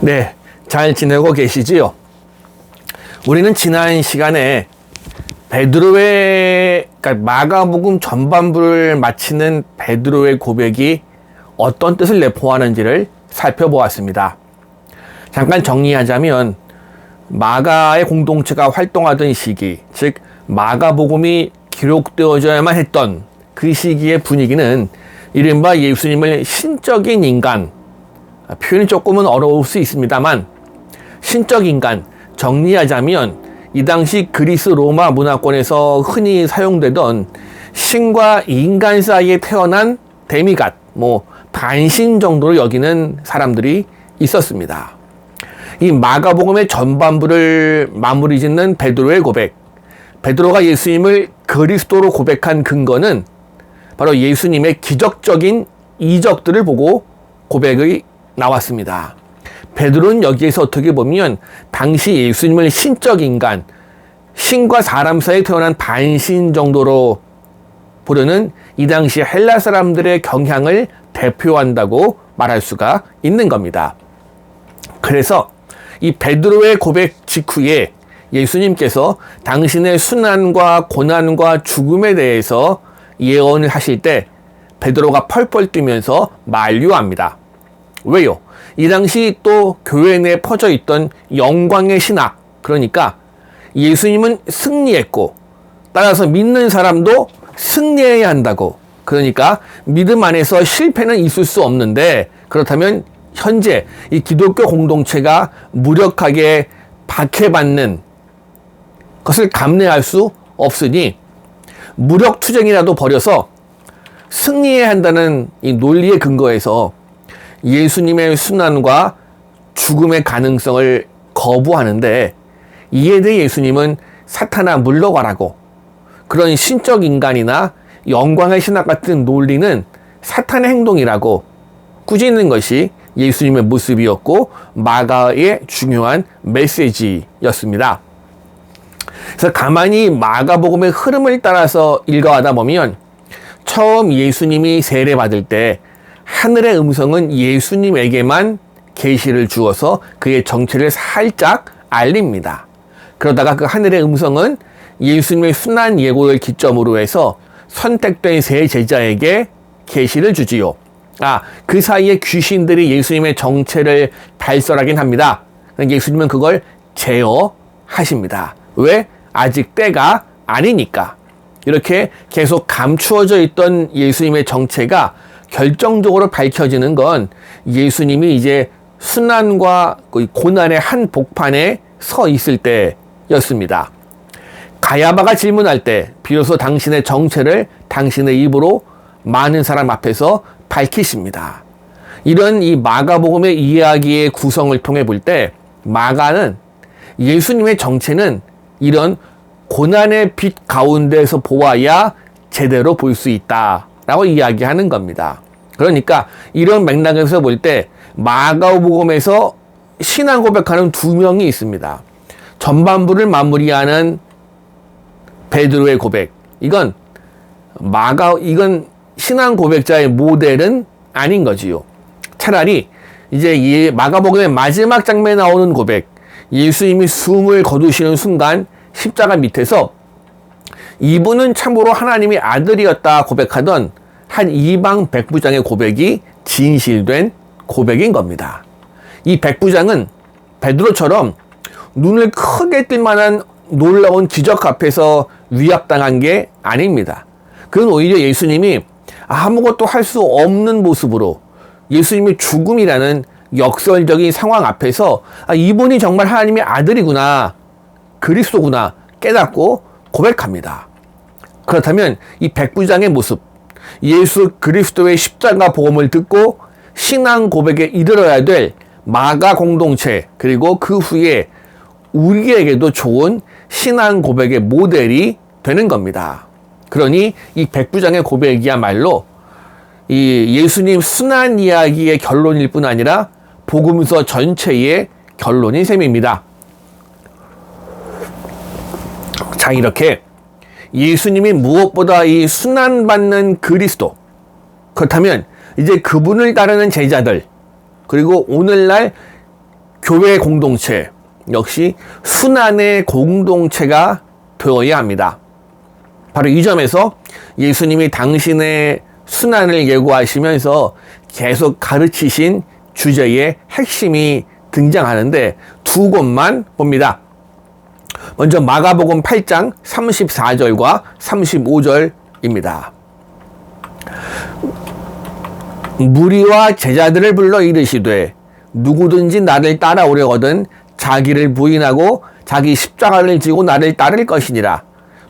네, 잘 지내고 계시지요? 우리는 지난 시간에 베드로의 그러니까 마가복음 전반부를 마치는 베드로의 고백이 어떤 뜻을 내포하는지를 살펴보았습니다. 잠깐 정리하자면 마가의 공동체가 활동하던 시기, 즉 마가복음이 기록되어져야만 했던 그 시기의 분위기는 이른바 예수님을 신적인 인간, 표현이 조금은 어려울 수 있습니다만 신적 인간, 정리하자면 이 당시 그리스 로마 문화권에서 흔히 사용되던 신과 인간 사이에 태어난 데미갓, 반신 정도로 여기는 사람들이 있었습니다. 이 마가복음의 전반부를 마무리 짓는 베드로의 고백, 베드로가 예수님을 그리스도로 고백한 근거는 바로 예수님의 기적적인 이적들을 보고 고백이 나왔습니다. 베드로는 여기에서 어떻게 보면 당시 예수님을 신적 인간, 신과 사람 사이에 태어난 반신 정도로 보려는 이 당시 헬라 사람들의 경향을 대표한다고 말할 수가 있는 겁니다. 그래서 이 베드로의 고백 직후에 예수님께서 당신의 순환과 고난과 죽음에 대해서 예언을 하실 때 베드로가 펄펄 뛰면서 만류합니다. 왜요? 이 당시 또 교회 내에 퍼져 있던 영광의 신학, 그러니까 예수님은 승리했고 따라서 믿는 사람도 승리해야 한다고, 그러니까 믿음 안에서 실패는 있을 수 없는데 그렇다면 현재 이 기독교 공동체가 무력하게 박해받는 것을 감내할 수 없으니 무력 투쟁이라도 벌여서 승리해야 한다는 이 논리의 근거에서 예수님의 순환과 죽음의 가능성을 거부하는데, 이에 대해 예수님은 사탄아 물러가라고, 그런 신적 인간이나 영광의 신학 같은 논리는 사탄의 행동이라고 꾸짖는 것이 예수님의 모습이었고 마가의 중요한 메시지였습니다. 그래서 가만히 마가복음의 흐름을 따라서 읽어가다 보면 처음 예수님이 세례받을 때 하늘의 음성은 예수님에게만 계시를 주어서 그의 정체를 살짝 알립니다. 그러다가 그 하늘의 음성은 예수님의 순환 예고를 기점으로 해서 선택된 세 제자에게 계시를 주지요. 그 사이에 귀신들이 예수님의 정체를 발설하긴 합니다. 예수님은 그걸 제어하십니다. 왜? 아직 때가 아니니까. 이렇게 계속 감추어져 있던 예수님의 정체가 결정적으로 밝혀지는 건 예수님이 이제 순환과 고난의 한 복판에 서 있을 때였습니다. 가야바가 질문할 때 비로소 당신의 정체를 당신의 입으로 많은 사람 앞에서 밝히십니다. 이런 이 마가복음의 이야기의 구성을 통해 볼 때 마가는 예수님의 정체는 이런 고난의 빛 가운데서 보아야 제대로 볼 수 있다라고 이야기하는 겁니다. 그러니까 이런 맥락에서 볼 때 마가복음에서 신앙 고백하는 두 명이 있습니다. 전반부를 마무리하는 베드로의 고백, 이건 신앙 고백자의 모델은 아닌 거지요. 차라리 이제 이 마가복음의 마지막 장면에 나오는 고백, 예수님이 숨을 거두시는 순간 십자가 밑에서 이분은 참으로 하나님의 아들이었다 고백하던 한 이방 백부장의 고백이 진실된 고백인 겁니다. 이 백부장은 베드로처럼 눈을 크게 뜰 만한 놀라운 기적 앞에서 위압당한 게 아닙니다. 그건 오히려 예수님이 아무것도 할 수 없는 모습으로 예수님의 죽음이라는 역설적인 상황 앞에서 이분이 정말 하나님의 아들이구나, 그리스도구나 깨닫고 고백합니다. 그렇다면 이 백부장의 모습, 예수 그리스도의 십자가 복음을 듣고 신앙 고백에 이르러야 될 마가 공동체, 그리고 그 후에 우리에게도 좋은 신앙 고백의 모델이 되는 겁니다. 그러니 이 백부장의 고백이야말로 이 예수님 순환 이야기의 결론일 뿐 아니라 복음서 전체의 결론인 셈입니다. 자, 이렇게 예수님이 무엇보다 이 순환받는 그리스도, 그렇다면 이제 그분을 따르는 제자들, 그리고 오늘날 교회 공동체 역시 순환의 공동체가 되어야 합니다. 바로 이 점에서 예수님이 당신의 순환을 예고하시면서 계속 가르치신 주제의 핵심이 등장하는데 두 곳만 봅니다. 먼저 마가복음 8장 34절과 35절입니다. 무리와 제자들을 불러 이르시되 누구든지 나를 따라오려거든 자기를 부인하고 자기 십자가를 지고 나를 따를 것이니라.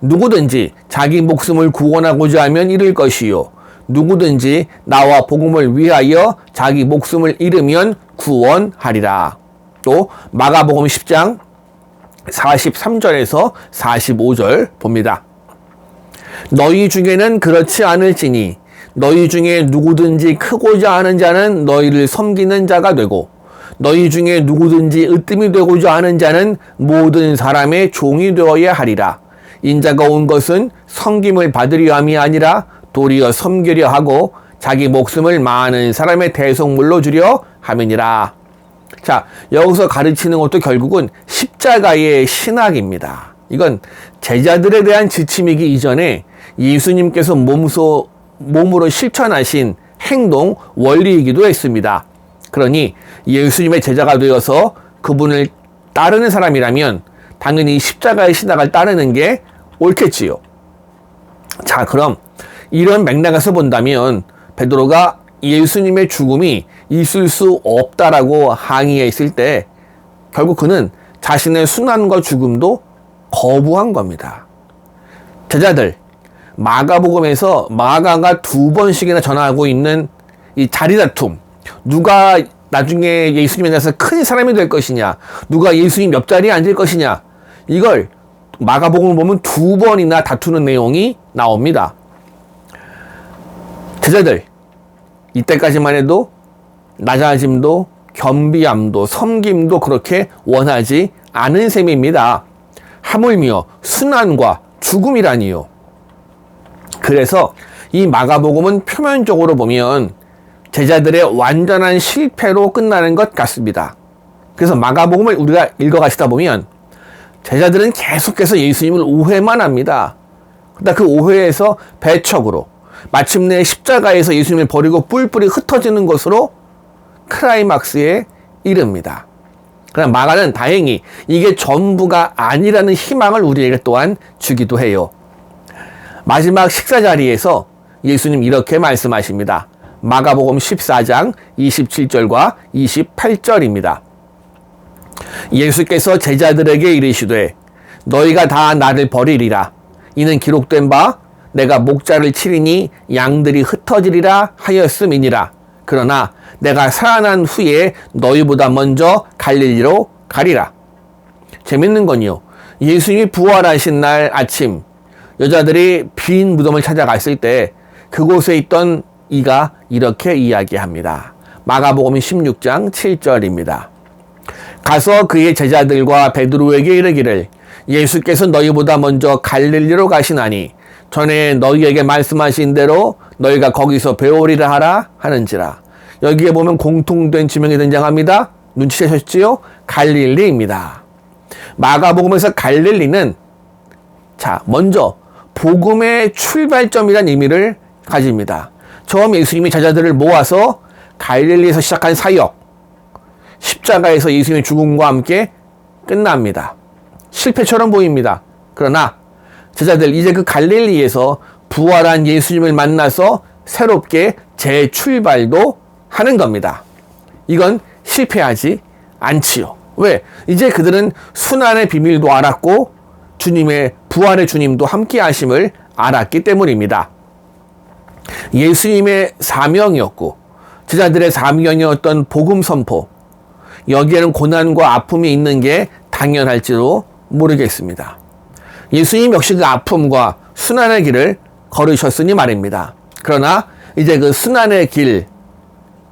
누구든지 자기 목숨을 구원하고자 하면 잃을 것이요 누구든지 나와 복음을 위하여 자기 목숨을 잃으면 구원하리라. 또 마가복음 10장 43절에서 45절 봅니다. 너희 중에는 그렇지 않을지니 너희 중에 누구든지 크고자 하는 자는 너희를 섬기는 자가 되고 너희 중에 누구든지 으뜸이 되고자 하는 자는 모든 사람의 종이 되어야 하리라. 인자가 온 것은 섬김을 받으려 함이 아니라 도리어 섬기려 하고 자기 목숨을 많은 사람의 대속물로 주려 함이니라. 자, 여기서 가르치는 것도 결국은 십자가의 신학입니다. 이건 제자들에 대한 지침이기 이전에 예수님께서 몸으로 실천하신 행동 원리이기도 했습니다. 그러니 예수님의 제자가 되어서 그분을 따르는 사람이라면 당연히 십자가의 신학을 따르는 게 옳겠지요. 자, 그럼 이런 맥락에서 본다면 베드로가 예수님의 죽음이 있을 수 없다라고 항의했을 때 결국 그는 자신의 순환과 죽음도 거부한 겁니다. 제자들, 마가복음에서 마가가 2번씩이나 전하고 있는 이 자리다툼, 누가 나중에 예수님에 대해서 큰 사람이 될 것이냐, 누가 예수님 옆자리에 앉을 것이냐, 이걸 마가복음을 보면 2번이나 다투는 내용이 나옵니다. 제자들, 이때까지만 해도 낮아짐도 겸비함도 섬김도 그렇게 원하지 않은 셈입니다. 하물며 순환과 죽음이라니요. 그래서 이 마가복음은 표면적으로 보면 제자들의 완전한 실패로 끝나는 것 같습니다. 그래서 마가복음을 우리가 읽어가시다 보면 제자들은 계속해서 예수님을 오해만 합니다. 그러다 그 오해에서 배척으로 마침내 십자가에서 예수님을 버리고 뿔뿔이 흩어지는 것으로 클라이막스에 이릅니다. 그러나 마가는 다행히 이게 전부가 아니라는 희망을 우리에게 또한 주기도 해요. 마지막 식사 자리에서 예수님 이렇게 말씀하십니다. 마가복음 14장 27절과 28절입니다. 예수께서 제자들에게 이르시되 너희가 다 나를 버리리라. 이는 기록된 바 내가 목자를 치리니 양들이 흩어지리라 하였음이니라. 그러나 내가 살아난 후에 너희보다 먼저 갈릴리로 가리라. 재밌는 건요, 예수님이 부활하신 날 아침 여자들이 빈 무덤을 찾아갔을 때 그곳에 있던 이가 이렇게 이야기합니다. 마가복음 16장 7절입니다. 가서 그의 제자들과 베드로에게 이르기를 예수께서 너희보다 먼저 갈릴리로 가시나니 전에 너희에게 말씀하신 대로 너희가 거기서 배우리라 하라 하는지라. 여기에 보면 공통된 지명이 등장합니다. 눈치채셨지요? 갈릴리입니다. 마가복음에서 갈릴리는 먼저 복음의 출발점이라는 의미를 가집니다. 처음 예수님이 제자들을 모아서 갈릴리에서 시작한 사역, 십자가에서 예수님의 죽음과 함께 끝납니다. 실패처럼 보입니다. 그러나 제자들 이제 그 갈릴리에서 부활한 예수님을 만나서 새롭게 재출발도 하는 겁니다. 이건 실패하지 않지요. 왜? 이제 그들은 순환의 비밀도 알았고 주님의 부활의 주님도 함께 하심을 알았기 때문입니다. 예수님의 사명이었고 제자들의 사명이었던 복음 선포, 여기에는 고난과 아픔이 있는 게 당연할지도 모르겠습니다. 예수님 역시 그 아픔과 순환의 길을 걸으셨으니 말입니다. 그러나 이제 그 순환의 길,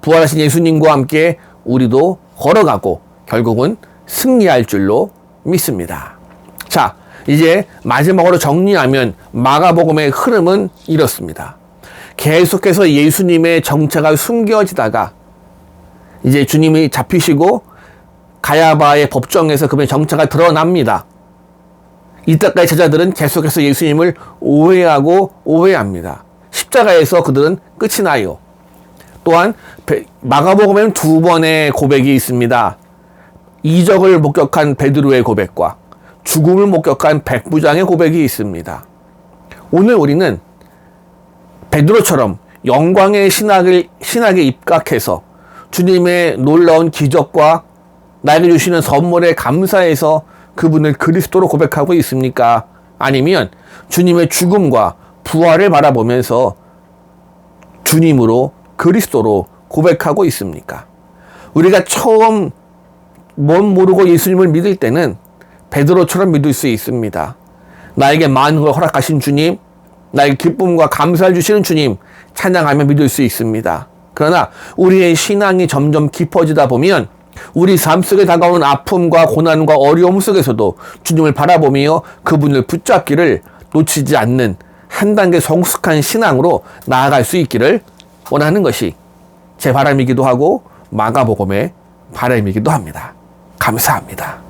부활하신 예수님과 함께 우리도 걸어가고 결국은 승리할 줄로 믿습니다. 자, 이제 마지막으로 정리하면 마가복음의 흐름은 이렇습니다. 계속해서 예수님의 정체가 숨겨지다가 이제 주님이 잡히시고 가야바의 법정에서 그분의 정체가 드러납니다. 이때까지 제자들은 계속해서 예수님을 오해합니다. 십자가에서 그들은 끝이 나요. 또한 마가복음에는 두 번의 고백이 있습니다. 이적을 목격한 베드로의 고백과 죽음을 목격한 백부장의 고백이 있습니다. 오늘 우리는 베드로처럼 영광의 신학에 입각해서 주님의 놀라운 기적과 나에게 주시는 선물에 감사해서 그분을 그리스도로 고백하고 있습니까? 아니면 주님의 죽음과 부활을 바라보면서 주님으로 그리스도로 고백하고 있습니까? 우리가 처음 뭔 모르고 예수님을 믿을 때는 베드로처럼 믿을 수 있습니다. 나에게 많은 걸 허락하신 주님, 나에게 기쁨과 감사를 주시는 주님 찬양하며 믿을 수 있습니다. 그러나 우리의 신앙이 점점 깊어지다 보면 우리 삶 속에 다가오는 아픔과 고난과 어려움 속에서도 주님을 바라보며 그분을 붙잡기를 놓치지 않는 한 단계 성숙한 신앙으로 나아갈 수 있기를 원하는 것이 제 바람이기도 하고 마가복음의 바람이기도 합니다. 감사합니다.